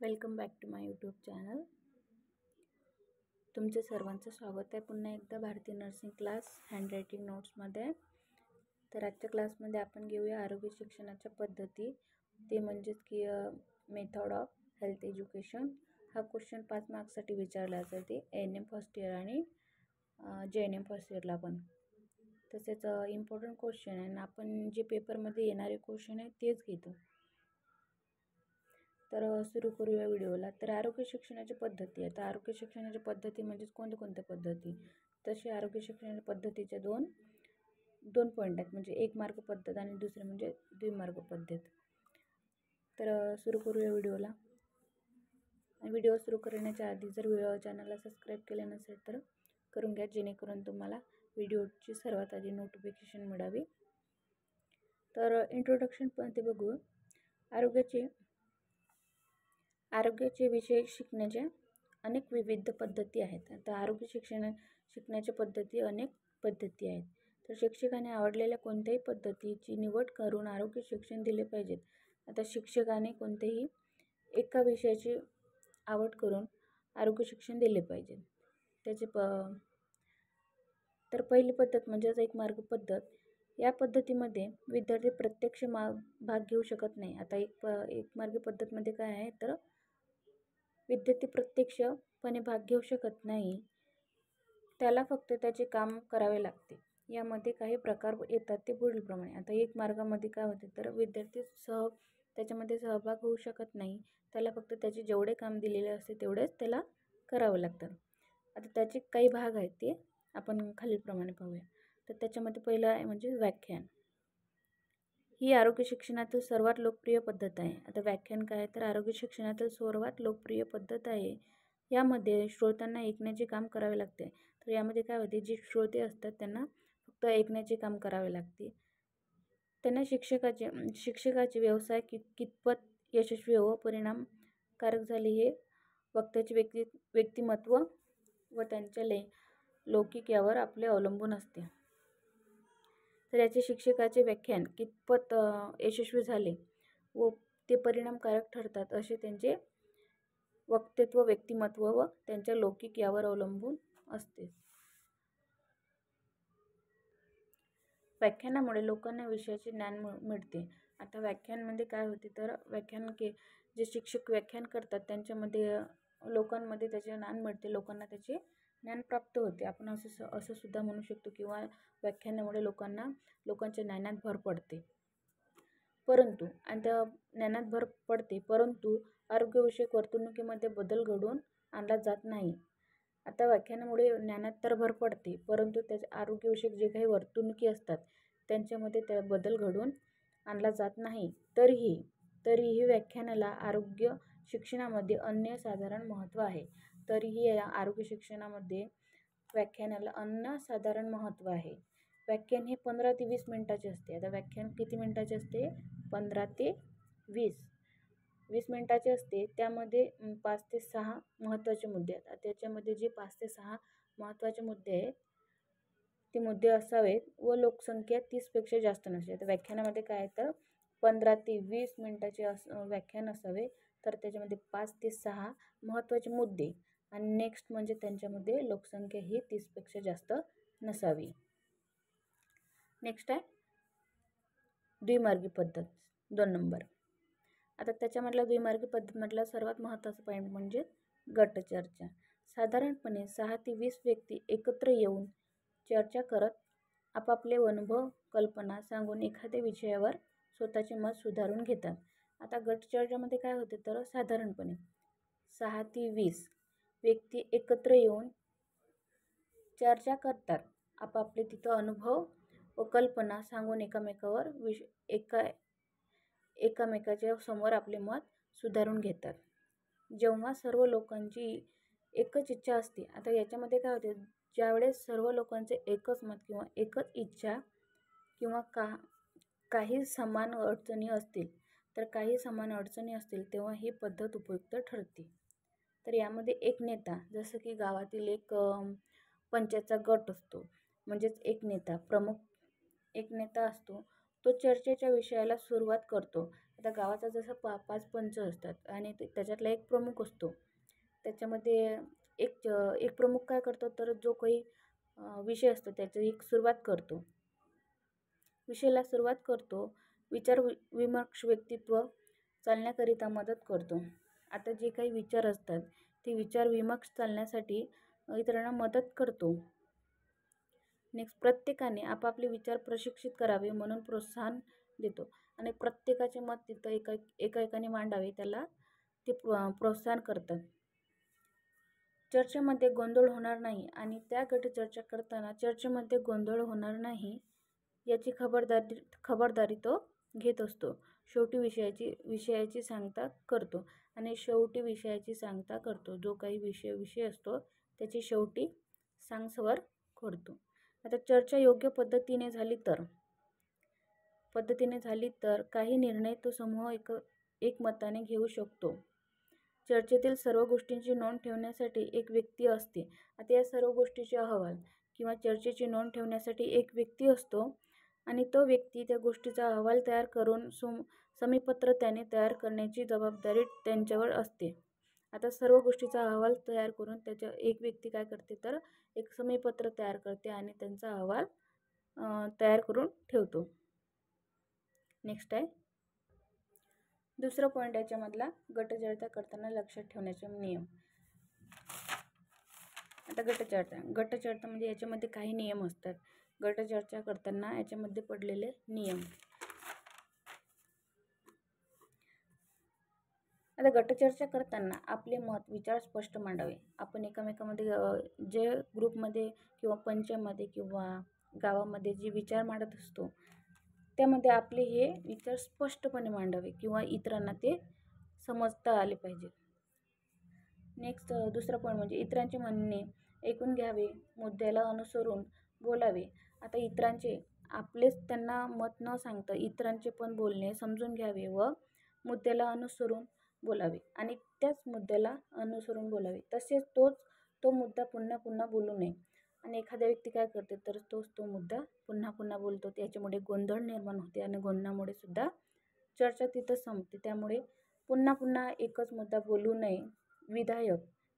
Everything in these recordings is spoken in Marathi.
Welcome back to my YouTube channel. तुमचे सर्वांचं स्वागत आहे पुन्हा एकदा भारतीय नर्सिंग क्लास हँडरायटिंग नोट्समध्ये. तर आजच्या क्लासमध्ये आपण घेऊया आरोग्य शिक्षणाच्या पद्धती, ते म्हणजेच की मेथड ऑफ हेल्थ एज्युकेशन. हा क्वेश्चन 5 मार्क्ससाठी विचारला जाते ANM फर्स्ट इयर आणि JNM फर्स्ट इयरला पण. तसेच इम्पॉर्टंट क्वेश्चन आहे आणि आपण जे पेपरमध्ये येणारे क्वेश्चन आहे तेच घेतो. तर सुरू करूया व्हिडिओला. तर आरोग्य शिक्षणाची पद्धती आहे. तर आरोग्य शिक्षणाची पद्धती म्हणजेच कोणत्या पद्धती. तसे आरोग्य शिक्षणाच्या पद्धतीचे दोन पॉईंट आहेत, म्हणजे 1 मार्क पद्धत आणि दुसरे म्हणजे 2 मार्क पद्धत. तर सुरू करूया व्हिडिओला. व्हिडिओ सुरू करण्याच्या आधी जर चॅनलला सबस्क्राईब केले नसेल तर करून घ्या, जेणेकरून तुम्हाला व्हिडिओची सर्वात आधी नोटिफिकेशन मिळावी. तर इंट्रोडक्शन पण ते बघू. आरोग्याचे विषय शिकण्याच्या अनेक विविध पद्धती आहेत. आता आरोग्य शिकण्याच्या पद्धती अनेक पद्धती आहेत. तर शिक्षकाने आवडलेल्या कोणत्याही पद्धतीची निवड करून आरोग्य शिक्षण दिले पाहिजेत. आता शिक्षकाने कोणत्याही एका विषयाची आवड करून आरोग्य शिक्षण दिले पाहिजे. तर पहिली पद्धत म्हणजेच 1 मार्क पद्धत. या पद्धतीमध्ये विद्यार्थी प्रत्यक्ष भाग घेऊ शकत नाही. आता एक मार्गी पद्धतमध्ये काय आहे, तर विद्यार्थी प्रत्यक्षपणे भाग घेऊ शकत नाही. त्याला फक्त त्याचे काम करावे लागते. यामध्ये काही प्रकार येतात ते पुढीलप्रमाणे. आता 1 मार्गामध्ये काय होते, तर विद्यार्थी त्याच्यामध्ये सहभाग होऊ शकत नाही. त्याला फक्त त्याचे जेवढे काम दिलेले असते तेवढेच त्याला करावं लागतं. आता त्याचे काही भाग आहेत ते आपण खालीलप्रमाणे पाहूया. तर त्याच्यामध्ये पहिलं आहे म्हणजे व्याख्यान. ही आरोग्य शिक्षणातील सर्वात लोकप्रिय पद्धत आहे. आता व्याख्यान काय, तर आरोग्य शिक्षणातील सर्वात लोकप्रिय पद्धत आहे. यामध्ये श्रोत्यांना ऐकण्याचे काम करावे लागते. तर यामध्ये काय होते, जे श्रोते असतात त्यांना फक्त ऐकण्याचे काम करावे लागते. त्यांना शिक्षकाचे व्यवसाय कितपत यशस्वी व परिणामकारक झाले हे वक्त्याचे व्यक्तिमत्व व त्यांच्या लौकिक यावर आपले अवलंबून असते. तर याचे शिक्षकाचे व्याख्यान कितपत यशस्वी झाले व ते परिणामकारक ठरतात असे त्यांचे वक्तृत्व, व्यक्तिमत्व व त्यांच्या लौकिक यावर अवलंबून असते. व्याख्यानामुळे लोकांना विषयाचे ज्ञान मिळते. आता व्याख्यानमध्ये काय होते, तर जे शिक्षक व्याख्यान करतात त्यांच्यामध्ये लोकांमध्ये त्याचे ज्ञान मिळते, लोकांना त्याचे ज्ञान प्राप्त होते. आपण असं सुद्धा म्हणू शकतो, किंवा व्याख्यानामुळे लोकांच्या ज्ञानात भर पडते. परंतु आरोग्यविषयक वर्तणुकीमध्ये बदल घडवून आणला जात नाही. आता व्याख्यानामुळे ज्ञानात तर भर पडते, परंतु त्याच्या आरोग्यविषयक जे काही वर्तणुकी असतात त्यांच्यामध्ये त्या बदल घडवून आणला जात नाही. तरीही व्याख्यानाला आरोग्य शिक्षणामध्ये अनन्यसाधारण महत्त्व आहे. आरोग्य शिक्षणामध्ये व्याख्यानाला अनन्यसाधारण महत्त्व आहे. व्याख्यान हे 15 ते 20 मिनिटाचे असते. आता व्याख्यान किती मिनिटाचे असते, 15 ते 20 मिनिटाचे असते. त्यामध्ये 5 ते 6 महत्त्वाचे मुद्दे आहेत. त्याच्यामध्ये जे 5 ते 6 महत्त्वाचे मुद्दे आहेत ते मुद्दे असावेत व लोकसंख्या 30पेक्षा जास्त नसावी. आता व्याख्यानामध्ये काय आहे, तर 15 ते 20 मिनिटाचे व्याख्यान असावे. तर त्याच्यामध्ये 5 ते 6 महत्त्वाचे मुद्दे आणि नेक्स्ट म्हणजे त्यांच्यामध्ये लोकसंख्या ही 30पेक्षा जास्त नसावी. नेक्स्ट आहे द्विमार्गी पद्धत 2 नंबर. आता त्याच्यामधला द्विमार्गी पद्धतमधला सर्वात महत्त्वाचा पॉईंट म्हणजे गटचर्चा. साधारणपणे 6 ते 20 व्यक्ती एकत्र येऊन चर्चा करत आपापले अनुभव, कल्पना सांगून एखाद्या विषयावर स्वतःचे मत सुधारून घेतात. आता गटचर्चामध्ये काय होते, तर साधारणपणे 6 ते 20 व्यक्ती एकत्र येऊन चर्चा करतात. आपापले तिथं अनुभव व कल्पना सांगून एकामेकाच्या समोर आपले मत सुधारून घेतात. जेव्हा सर्व लोकांची एकच इच्छा असते. आता याच्यामध्ये काय होते, ज्यावेळेस सर्व लोकांचे एकच मत किंवा एकच इच्छा किंवा काही समान अडचणी असतील तेव्हा ही पद्धत उपयुक्त ठरते. तर यामध्ये एक नेता, जसं की गावातील एक पंचायतचा गट असतो, म्हणजेच एक नेता असतो, तो चर्चेच्या विषयाला सुरुवात करतो आता गावाचा जसं 5 पंच असतात आणि त्याच्यातला एक प्रमुख असतो. त्याच्यामध्ये एक प्रमुख काय करतो तर जो काही विषय असतो त्याची एक सुरुवात करतो. विषयाला सुरुवात करतो. विमर्श व्यक्तित्व चालण्याकरिता मदत करतो. आता जे काही विचार असतात ते विचार विमर्श चालण्यासाठी इतरांना मदत करतो. नेक्स्ट, प्रत्येकाने आपापले विचार प्रशिक्षित करावे म्हणून प्रोत्साहन देतो आणि प्रत्येकाचे मत तिथं एकाने मांडावे त्याला ते प्रोत्साहन करतात. चर्चेमध्ये गोंधळ होणार नाही आणि त्या गट चर्चा करताना चर्चेमध्ये गोंधळ होणार नाही याची खबरदारी तो घेत असतो. शेवटी विषयाची सांगता करतो आणि जो काही विषय असतो त्याची शेवटी सांगसवर करतो. आता चर्चा योग्य पद्धतीने झाली तर काही निर्णय तो समूह एकमताने घेऊ शकतो. चर्चेतील सर्व गोष्टींची नोंद ठेवण्यासाठी एक व्यक्ती असते. आता या सर्व गोष्टीचे अहवाल किंवा चर्चेची नोंद ठेवण्यासाठी एक व्यक्ती असतो आणि तो व्यक्ती त्या गोष्टीचा अहवाल तयार करून समीपत्र त्याने तयार करण्याची जबाबदारी त्यांच्यावर असते. आता सर्व गोष्टीचा अहवाल तयार करून त्याच्या एक व्यक्ती काय करते तर एक समीपत्र तयार करते आणि त्यांचा अहवाल तयार करून ठेवतो. नेक्स्ट आहे दुसरा पॉईंट याच्यामधला गटचर्चा करताना लक्षात ठेवण्याचे नियम. आता गटचर्चा म्हणजे याच्यामध्ये काही नियम असतात. गटचर्चा करताना याच्यामध्ये पडलेले नियम. आता गटचर्चा करताना आपले मत विचार स्पष्ट मांडावे. आपण एकमेकांमध्ये जे ग्रुपमध्ये किंवा पंचामध्ये किंवा गावामध्ये जे विचार मांडत असतो त्यामध्ये आपले हे विचार स्पष्टपणे मांडावे किंवा इतरांना ते समजता आले पाहिजे. नेक्स्ट, दुसरा पॉईंट म्हणजे इतरांचे म्हणणे ऐकून घ्यावे, मुद्द्याला अनुसरून बोलावे. आता आपलेच त्यांना मत न सांगता इतरांचे पण बोलणे समजून घ्यावे व मुद्द्याला अनुसरून बोलावे आणि त्याच मुद्द्याला अनुसरून बोलावे. तसेच तो मुद्दा पुन्हा पुन्हा बोलू नये. आणि एखाद्या व्यक्ती काय करते तर तो मुद्दा पुन्हा पुन्हा बोलतो. त्याच्यामुळे गोंधळ निर्माण होते आणि गोंधळामुळे सुद्धा चर्चा तिथं संपते. त्यामुळे पुन्हा पुन्हा एकच मुद्दा बोलू नये.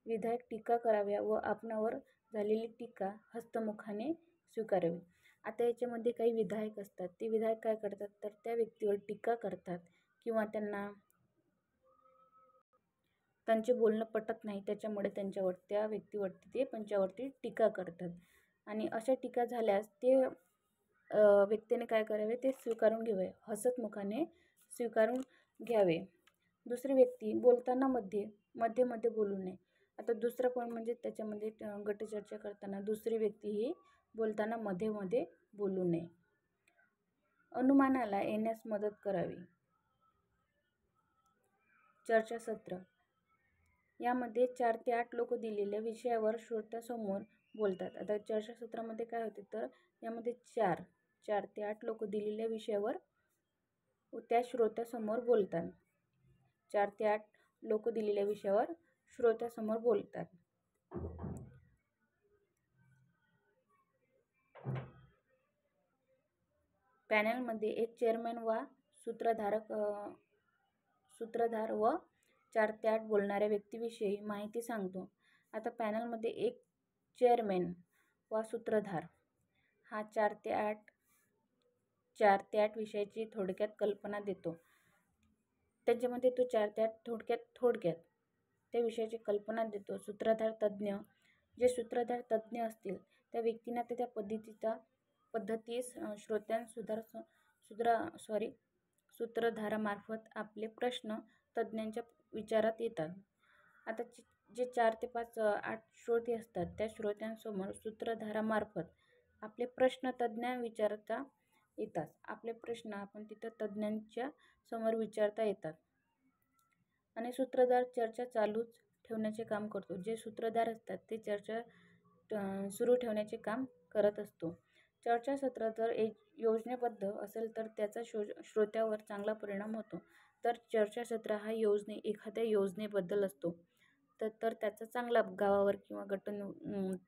विधायक टीका कराव्या व आपणावर झालेली टीका हस्तमुखाने स्वीकारावी. आता याच्यामध्ये काही विधायक असतात. ते विधायक काय करतात तर त्या व्यक्तीवर टीका करतात किंवा त्यांचे बोलणं पटत नाही त्याच्यामुळे त्या व्यक्तीवरती ते पंचावरती टीका करतात आणि अशा टीका झाल्यास ते व्यक्तीने काय करावे ते स्वीकारून घ्यावे, हसतमुखाने स्वीकारून घ्यावे. दुसरी व्यक्ती बोलताना मध्ये बोलू नये. आता दुसरा पॉईंट म्हणजे त्याच्यामध्ये गटचर्चा करताना दुसरी व्यक्ती ही बोलताना मध्ये बोलू नये. अनुमानाला येण्यास मदत करावी. चर्चासत्र यामध्ये 4 ते 8 लोक दिलेल्या विषयावर श्रोत्यासमोर बोलतात. आता चर्चासत्रामध्ये काय होते तर यामध्ये 4 ते 8 लोक दिलेल्या विषयावर त्या श्रोत्यासमोर बोलतात. 4 ते 8 लोक दिलेल्या विषयावर श्रोत्यासमोर बोलतात. पॅनलमध्ये एक चेअरमॅन वा सूत्रधार व 4 ते 8 बोलणाऱ्या व्यक्तीविषयी माहिती सांगतो. आता पॅनलमध्ये एक चेअरमॅन वा सूत्रधार हा 4 ते 8 विषयाची थोडक्यात कल्पना देतो. त्याच्यामध्ये तो 4 ते 8 थोडक्यात त्या विषयाची कल्पना देतो. जे सूत्रधार तज्ज्ञ असतील त्या व्यक्तींना त्या पद्धतीस सूत्रधारामार्फत आपले प्रश्न तज्ज्ञांच्या विचारात येतात. आता जे 4 ते 8 श्रोते असतात त्या श्रोत्यांसमोर सूत्रधारामार्फत आपले प्रश्न तज्ज्ञांना विचारता येतात. आपले प्रश्न आपण तिथं तज्ज्ञांच्या समोर विचारता येतात आणि सूत्रधार चर्चा चालूच ठेवण्याचे काम करतो. जे सूत्रधार असतात ते चर्चा सुरू ठेवण्याचे काम करत असतो. चर्चासत्र जर योजनेबद्ध असेल तर त्याचा श्रोत्यावर चांगला परिणाम होतो. तर चर्चासत्र हा एखाद्या योजनेबद्दल असतो तर त्याचा चांगला गावावर किंवा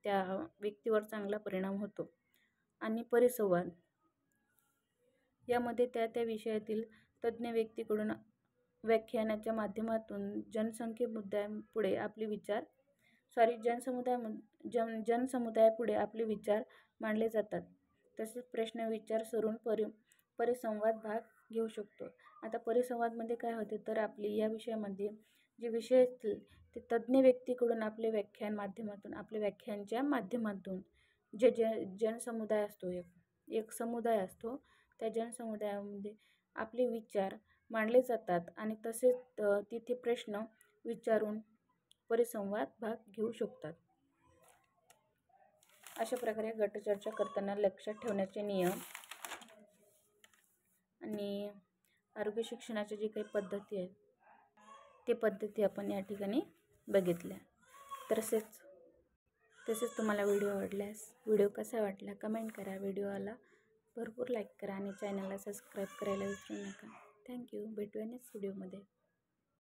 त्या व्यक्तीवर चांगला परिणाम होतो. आणि परिसंवाद यामध्ये त्या विषयातील तज्ज्ञ व्यक्तीकडून व्याख्यानाच्या माध्यमातून जनसमुदायापुढे आपले विचार मांडले जातात. तसेच प्रश्न विचार सरून परिसंवाद भाग घेऊ शकतो. आता परिसंवादमध्ये काय होते तर आपली या विषयामध्ये जे विषय असतील ते तज्ज्ञ व्यक्तीकडून आपले व्याख्यानच्या माध्यमातून जे जनसमुदाय असतो, एक समुदाय असतो, त्या जनसमुदायामध्ये आपले विचार मांडले जातात आणि तसेच तिथे प्रश्न विचारून परिसंवाद भाग घेऊ शकतात. अशा प्रकारे गटचर्चा करताना लक्षात ठेवण्याचे नियम आणि आरोग्य शिक्षणाच्या जे काही पद्धती आहेत ते पद्धती आपण या ठिकाणी बघितल्या. तसेच तुम्हाला व्हिडिओ आवडल्यास व्हिडिओ कसा वाटला कमेंट करा, व्हिडिओला भरपूर लाईक करा आणि चॅनलला सबस्क्राईब करायला विसरू नका. थँक्यू. भेटूया नेक्स्ट व्हिडिओमध्ये.